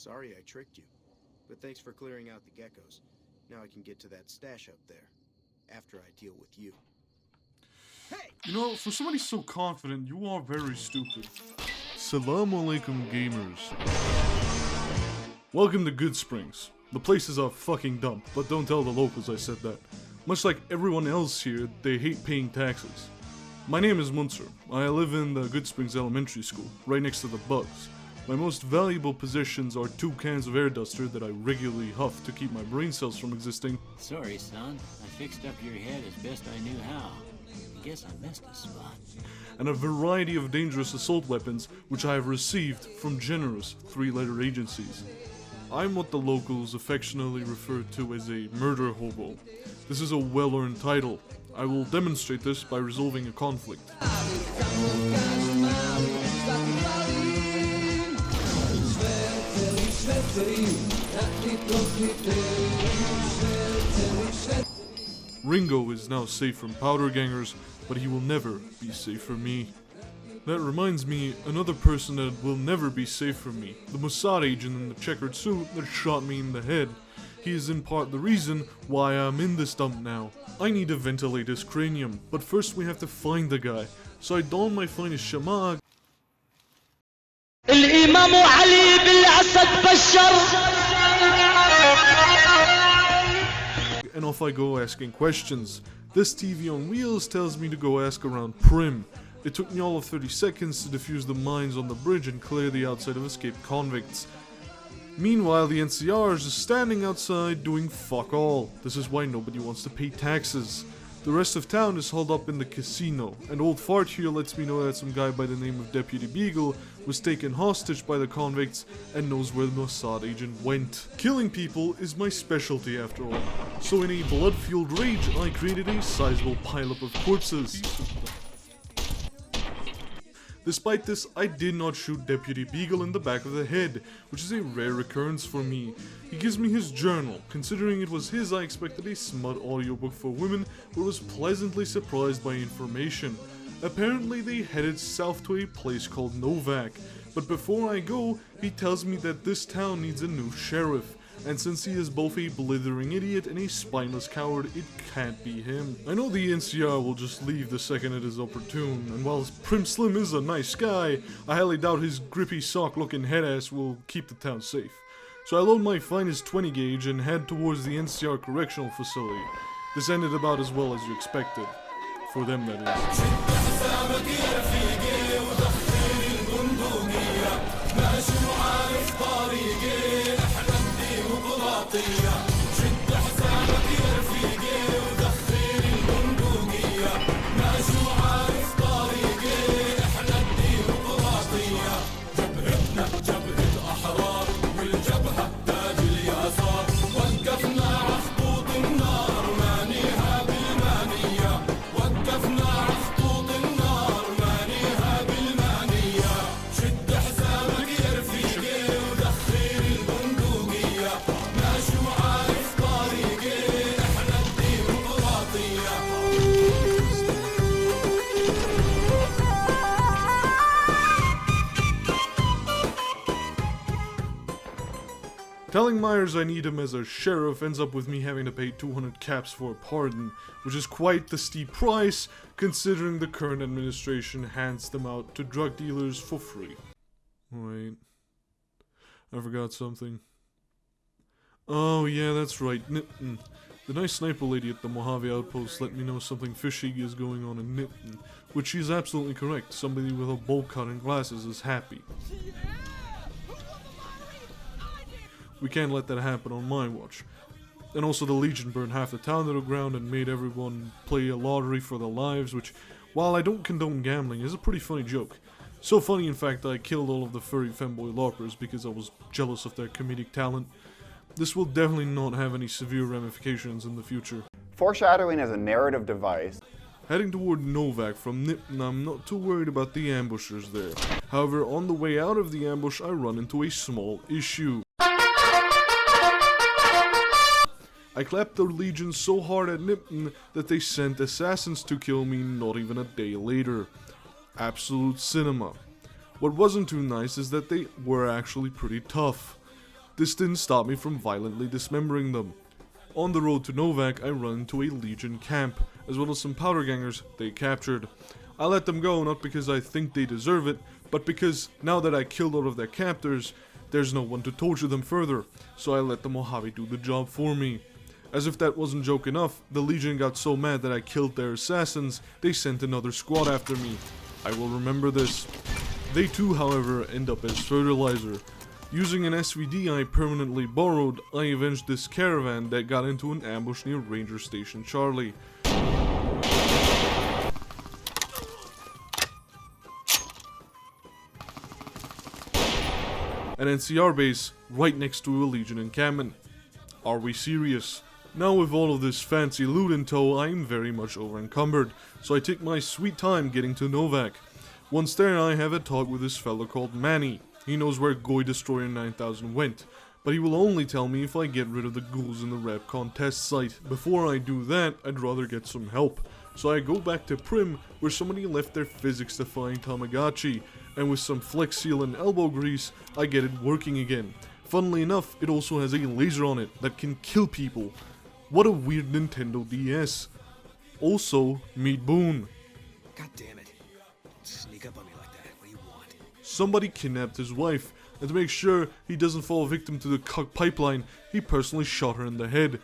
Sorry I tricked you, but thanks for clearing out the geckos. Now I can get to that stash up there, after I deal with you. You know, for somebody so confident, you are very stupid. Assalamu alaikum, gamers. Welcome to Goodsprings. The place is a fucking dump, but don't tell the locals I said that. Much like everyone else here, they hate paying taxes. My name is Munzer. I live in the Goodsprings Elementary School, right next to the bugs. My most valuable possessions are 2 cans of air duster that I regularly huff to keep my brain cells from existing. Sorry, son. I fixed up your head as best I knew how. I guess I missed a spot. And a variety of dangerous assault weapons, which I have received from generous 3-letter agencies. I'm what the locals affectionately refer to as a murder hobo. This is a well-earned title. I will demonstrate this by resolving a conflict. Ringo is now safe from powder gangers, but he will never be safe from me. That reminds me, another person that will never be safe from me, the Mossad agent in the checkered suit that shot me in the head. He is in part the reason why I'm in this dump now. I need to ventilate his cranium, but first we have to find the guy. So I don my finest shamag and off I go asking questions. This TV on wheels tells me to go ask around Primm. It took me all of 30 seconds to defuse the mines on the bridge and clear the outside of escaped convicts. Meanwhile, the NCR is just standing outside doing fuck all. This is why nobody wants to pay taxes. The rest of town is holed up in the casino, and old fart here lets me know that some guy by the name of Deputy Beagle was taken hostage by the convicts and knows where the Mossad agent went. Killing people is my specialty after all, so in a blood-fueled rage I created a sizable pileup of corpses. Despite this, I did not shoot Deputy Beagle in the back of the head, which is a rare occurrence for me. He gives me his journal. Considering it was his, I expected a smut audiobook for women, but was pleasantly surprised by information. Apparently they headed south to a place called Novac, but before I go, he tells me that this town needs a new sheriff. And since he is both a blithering idiot and a spineless coward, it can't be him. I know the NCR will just leave the second it is opportune, and while Primm Slim is a nice guy, I highly doubt his grippy sock-looking headass will keep the town safe. So I load my finest 20 gauge and head towards the NCR correctional facility. This ended about as well as you expected. For them, that Telling Myers I need him as a sheriff ends up with me having to pay 200 caps for a pardon, which is quite the steep price, considering the current administration hands them out to drug dealers for free. Wait, I forgot something. Oh yeah, that's right, Nipton. The nice sniper lady at the Mojave outpost let me know something fishy is going on in Nipton, which she is absolutely correct. Somebody with a bowl cut and glasses is happy. We can't let that happen on my watch. And also the Legion burned half the town to the ground and made everyone play a lottery for their lives, which, while I don't condone gambling, is a pretty funny joke. So funny, in fact, I killed all of the furry femboy LARPers because I was jealous of their comedic talent. This will definitely not have any severe ramifications in the future. Foreshadowing as a narrative device. Heading toward Novac from Nipton, I'm not too worried about the ambushers there. However, on the way out of the ambush, I run into a small issue. I clapped the Legion so hard at Nipton that they sent assassins to kill me not even a day later. Absolute cinema. What wasn't too nice is that they were actually pretty tough. This didn't stop me from violently dismembering them. On the road to Novac, I run into a Legion camp, as well as some powder gangers they captured. I let them go not because I think they deserve it, but because now that I killed all of their captors, there's no one to torture them further, so I let the Mojave do the job for me. As if that wasn't joke enough, the Legion got so mad that I killed their assassins, they sent another squad after me. I will remember this. They too, however, end up as fertilizer. Using an SVD I permanently borrowed, I avenged this caravan that got into an ambush near Ranger Station Charlie. An NCR base right next to a Legion encampment. Are we serious? Now with all of this fancy loot in tow, I am very much over-encumbered, so I take my sweet time getting to Novac. Once there, I have a talk with this fellow called Manny. He knows where Goy Destroyer 9000 went, but he will only tell me if I get rid of the ghouls in the Repconn test site. Before I do that, I'd rather get some help. So I go back to Primm, where somebody left their physics-defying Tamagotchi, and with some Flex Seal and elbow grease, I get it working again. Funnily enough, it also has a laser on it that can kill people. What a weird Nintendo DS. Also, meet Boone. God damn it. Don't sneak up on me like that. What do you want? Somebody kidnapped his wife, and to make sure he doesn't fall victim to the cock pipeline, he personally shot her in the head.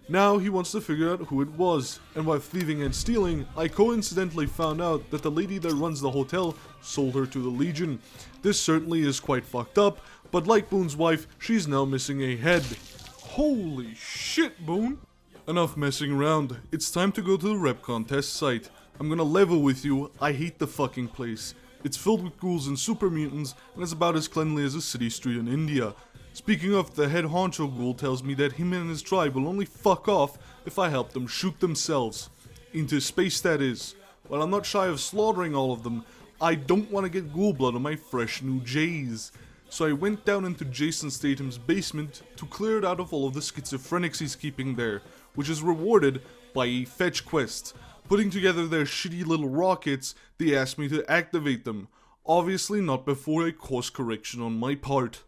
Now he wants to figure out who it was, and while thieving and stealing, I coincidentally found out that the lady that runs the hotel sold her to the Legion. This certainly is quite fucked up, but like Boone's wife, she's now missing a head. Holy shit, Boone! Enough messing around, it's time to go to the Repconn test site. I'm gonna level with you, I hate the fucking place. It's filled with ghouls and super mutants, and it's about as cleanly as a city street in India. Speaking of, the head honcho ghoul tells me that him and his tribe will only fuck off if I help them shoot themselves. Into space, that is. While I'm not shy of slaughtering all of them, I don't want to get ghoul blood on my fresh new J's. So I went down into Jason Statham's basement to clear it out of all of the schizophrenics he's keeping there, which is rewarded by a fetch quest. Putting together their shitty little rockets, they asked me to activate them. Obviously not before a course correction on my part.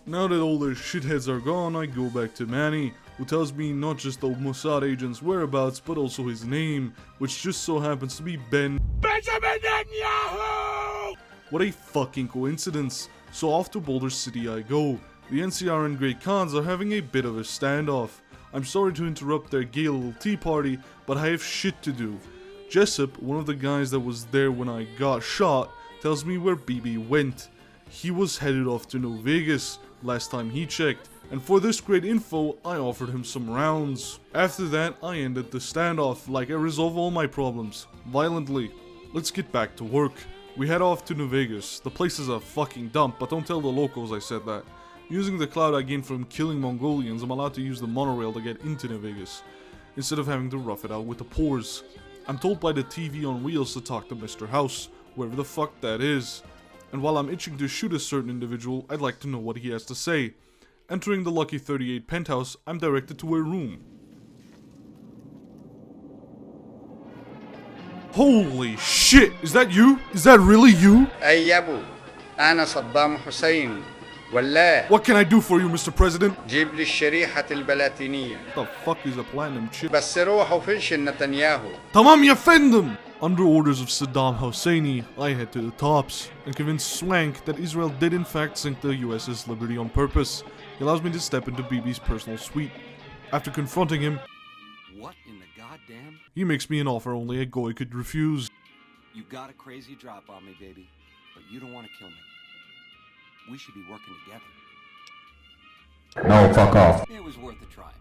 Now that all their shitheads are gone, I go back to Manny, who tells me not just the Mossad agent's whereabouts, but also his name, which just so happens to be Benjamin Netanyahu! What a fucking coincidence. So off to Boulder City I go. The NCR and Great Khans are having a bit of a standoff. I'm sorry to interrupt their gay little tea party, but I have shit to do. Jessup, one of the guys that was there when I got shot, tells me where BB went. He was headed off to New Vegas last time he checked, and for this great info, I offered him some rounds. After that, I ended the standoff like I resolve all my problems, violently. Let's get back to work. We head off to New Vegas. The place is a fucking dump, but don't tell the locals I said that. Using the clout I gained from killing Mongolians, I'm allowed to use the monorail to get into New Vegas, instead of having to rough it out with the pores. I'm told by the TV on wheels to talk to Mr. House, whoever the fuck that is. And while I'm itching to shoot a certain individual, I'd like to know what he has to say. Entering the Lucky 38 penthouse, I'm directed to a room. Holy shit! Is that you? Is that really you? أي أبو أنا صدام حسين ولا What can I do for you, Mr. President? جيب لي الشريحة البلاتينية What the fuck is a platinum chip? بس روحوا فنشن نتنياهو. Tamam ya fendim! Under orders of Saddam Husseini, I head to the tops and convince Swank that Israel did in fact sink the USS Liberty on purpose. He allows me to step into BB's personal suite. After confronting him, What in the goddamn? he makes me an offer only a Goy could refuse. You got a crazy drop on me, baby, but you don't want to kill me. We should be working together. No, fuck off. It was worth a try.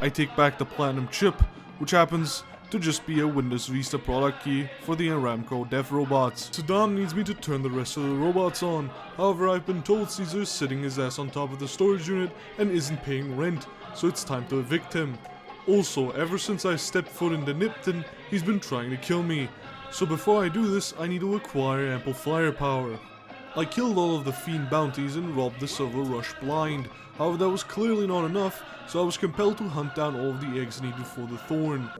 I take back the platinum chip, which happens to just be a Windows Vista product key for the Aramco dev robots. Saddam needs me to turn the rest of the robots on. However, I've been told Caesar's sitting his ass on top of the storage unit and isn't paying rent, so it's time to evict him. Also, ever since I stepped foot into Nipton, he's been trying to kill me. So before I do this, I need to acquire ample firepower. I killed all of the fiend bounties and robbed the Silver Rush blind. However, that was clearly not enough, so I was compelled to hunt down all of the eggs needed for the Thorn.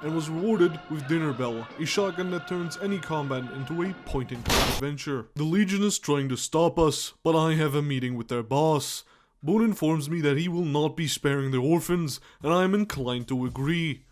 And was rewarded with Dinner Bell, a shotgun that turns any combat into a point-and-click adventure. The Legion is trying to stop us, but I have a meeting with their boss. Boone informs me that he will not be sparing the orphans, and I am inclined to agree.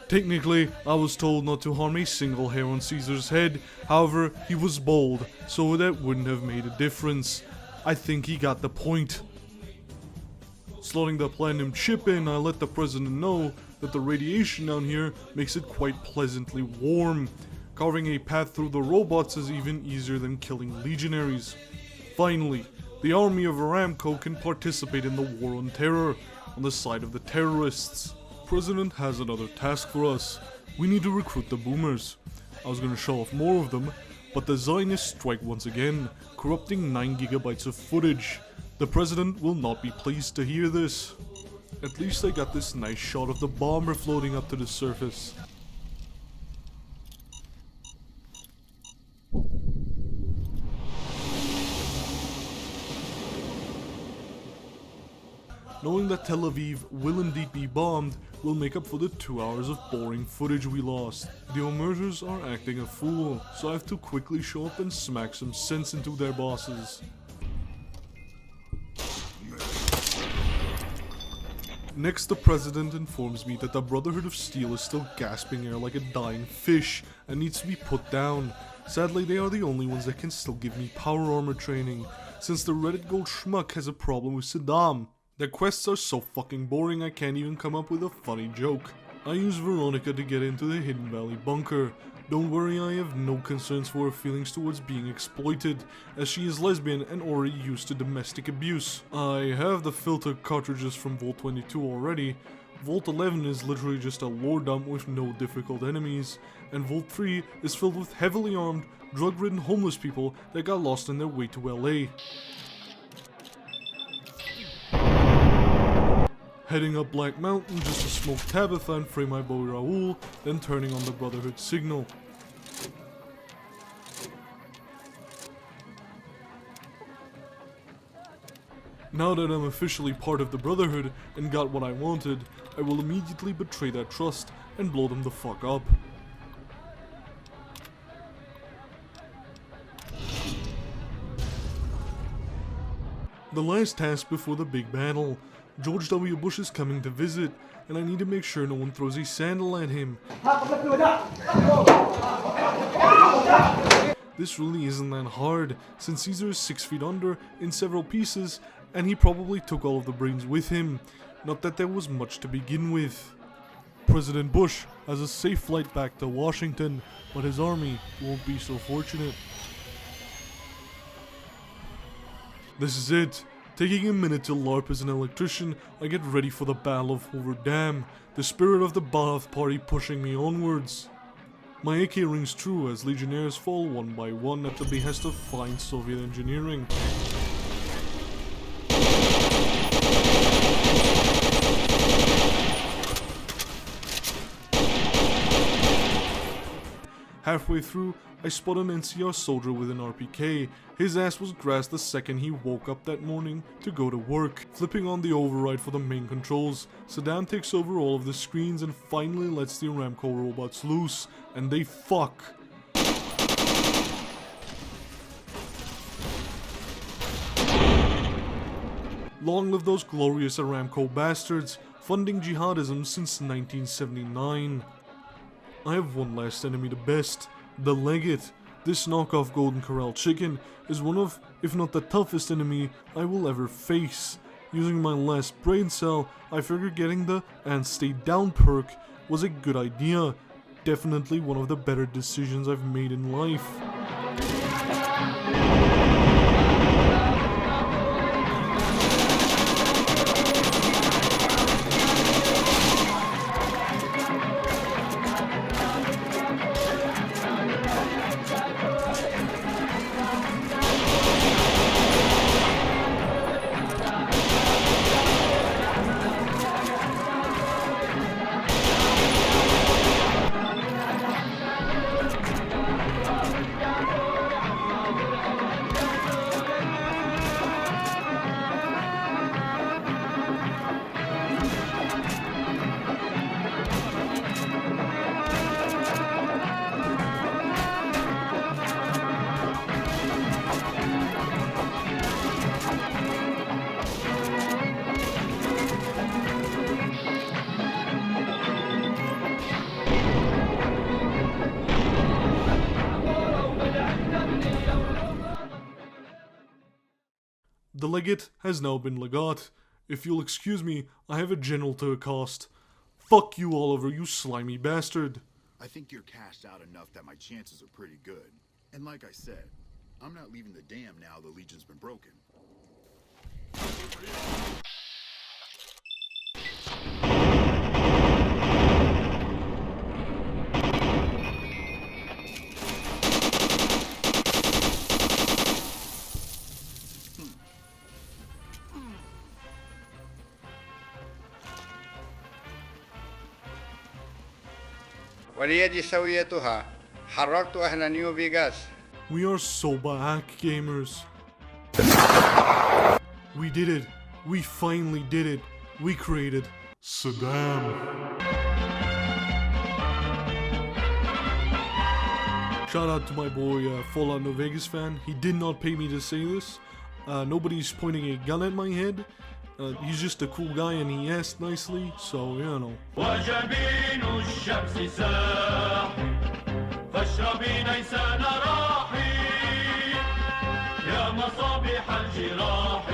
Technically, I was told not to harm a single hair on Caesar's head, however, he was bald, so that wouldn't have made a difference. I think he got the point. Slotting the platinum chip in, I let the president know that the radiation down here makes it quite pleasantly warm. Carving a path through the robots is even easier than killing legionaries. Finally, the army of Aramco can participate in the war on terror, on the side of the terrorists. President has another task for us. We need to recruit the boomers. I was gonna show off more of them, but the Zionists strike once again, corrupting 9 gigabytes of footage. The president will not be pleased to hear this. At least I got this nice shot of the bomber floating up to the surface. Knowing that Tel Aviv will indeed be bombed will make up for the 2 hours of boring footage we lost. The Omerters are acting a fool, so I have to quickly show up and smack some sense into their bosses. Next, the president informs me that the Brotherhood of Steel is still gasping air like a dying fish and needs to be put down. Sadly, they are the only ones that can still give me power armor training, since the Reddit gold schmuck has a problem with Saddam. Their quests are so fucking boring I can't even come up with a funny joke. I use Veronica to get into the Hidden Valley bunker. Don't worry, I have no concerns for her feelings towards being exploited, as she is lesbian and already used to domestic abuse. I have the filter cartridges from Vault 22 already. Vault 11 is literally just a lore dump with no difficult enemies, and Vault 3 is filled with heavily armed, drug-ridden homeless people that got lost on their way to LA. Heading up Black Mountain just to smoke Tabitha and free my boy Raoul, then turning on the Brotherhood signal. Now that I'm officially part of the Brotherhood and got what I wanted, I will immediately betray that trust and blow them the fuck up. The last task before the big battle. George W. Bush is coming to visit, and I need to make sure no one throws a sandal at him. This really isn't that hard, since Caesar is 6 feet under in several pieces, and he probably took all of the brains with him. Not that there was much to begin with. President Bush has a safe flight back to Washington, but his army won't be so fortunate. This is it. Taking a minute to LARP as an electrician, I get ready for the Battle of Hoover Dam, the spirit of the Ba'ath Party pushing me onwards. My AK rings true as Legionnaires fall one by one at the behest of fine Soviet engineering. Halfway through, I spot an NCR soldier with an RPK. His ass was grassed the second he woke up that morning to go to work. Flipping on the override for the main controls, Saddam takes over all of the screens and finally lets the Aramco robots loose, and they fuck. Long live those glorious Aramco bastards, funding jihadism since 1979. I have one last enemy to best, the Legate. This knockoff Golden Corral chicken is one of, if not the toughest enemy I will ever face. Using my last brain cell, I figured getting the and stay down perk was a good idea. Definitely one of the better decisions I've made in life. The Legate has now been Legat. If you'll excuse me, I have a general to accost. Fuck you, Oliver, you slimy bastard. I think you're cashed out enough that my chances are pretty good. And like I said, I'm not leaving the dam now the Legion's been broken. وليدي سويتها حررت أهل نيو فيغاس. We are so back, gamers. We did it. We finally did it. We created Saddam. Shout out to my boy Fallout New Vegas fan. He did not pay me to say this. Nobody's pointing a gun at my head. He's just a cool guy and he asked nicely, so you know. وجبين الشمس ساحي فاشربي نيسان راحي يا مصابيح الجراح